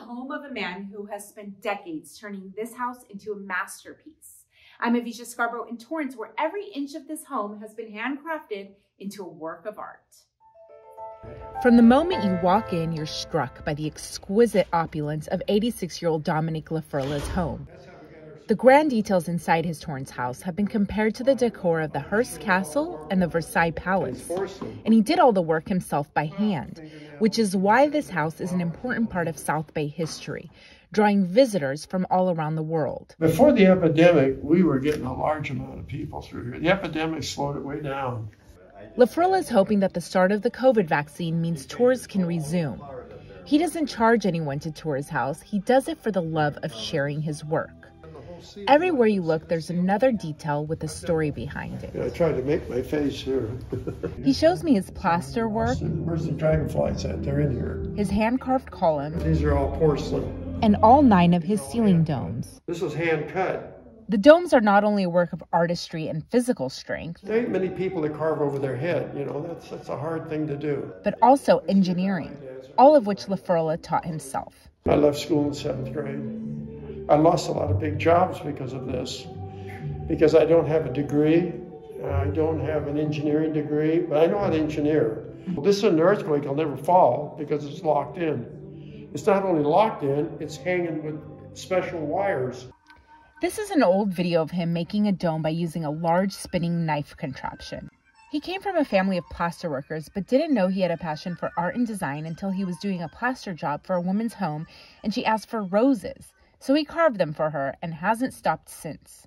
home of a man who has spent decades turning this house into a masterpiece. I'm Avijah Scarbrough in Torrance, where every inch of this home has been handcrafted into a work of art. From the moment you walk in, you're struck by the exquisite opulence of 86-year-old Dominic Laferla's home. The grand details inside his Torrance house have been compared to the decor of the Hearst Castle and the Versailles Palace. And he did all the work himself by hand, which is why this house is an important part of South Bay history, drawing visitors from all around the world. Before the epidemic, we were getting a large amount of people through here. The epidemic slowed it way down. Laferla is hoping that the start of the COVID vaccine means tours can resume. He doesn't charge anyone to tour his house. He does it for the love of sharing his work. Everywhere you look, there's another detail with a story behind it. Yeah, I tried to make my face here. He shows me his plaster work. Where's the dragonflies at? They're in here. His hand-carved columns. These are all porcelain. And all 9 of his ceiling domes. This was hand cut. The domes are not only a work of artistry and physical strength. There ain't many people that carve over their head, you know, that's a hard thing to do. But also engineering, all of which Laferla taught himself. I left school in 7th grade. I lost a lot of big jobs because of this, because I don't have a degree. I don't have an engineering degree, but I know how to engineer. This is an earthquake, it'll never fall because it's locked in. It's not only locked in, it's hanging with special wires. This is an old video of him making a dome by using a large spinning knife contraption. He came from a family of plaster workers, but didn't know he had a passion for art and design until he was doing a plaster job for a woman's home and she asked for roses. So he carved them for her and hasn't stopped since.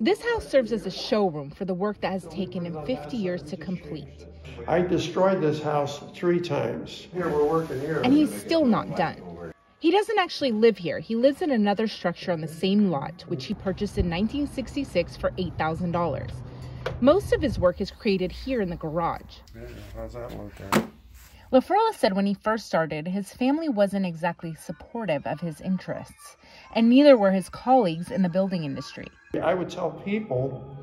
This house serves as a showroom for the work that has taken him 50 years to complete. I destroyed this house 3 times. Here, we're working here. And he's still not done. He doesn't actually live here. He lives in another structure on the same lot, which he purchased in 1966 for $8,000. Most of his work is created here in the garage. How's that look at? Laferla said when he first started, his family wasn't exactly supportive of his interests, and neither were his colleagues in the building industry. I would tell people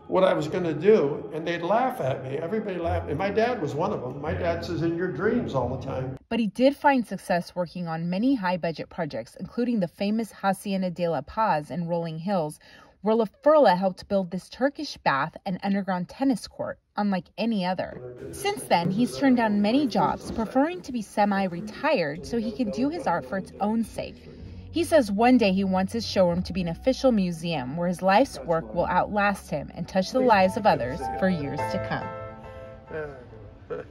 what I was going to do, and they'd laugh at me. Everybody laughed. And my dad was one of them. My dad says, in your dreams all the time. But he did find success working on many high-budget projects, including the famous Hacienda de la Paz in Rolling Hills, where Laferla helped build this Turkish bath and underground tennis court, unlike any other. Since then, he's turned down many jobs, preferring to be semi-retired so he can do his art for its own sake. He says one day he wants his showroom to be an official museum where his life's work will outlast him and touch the lives of others for years to come.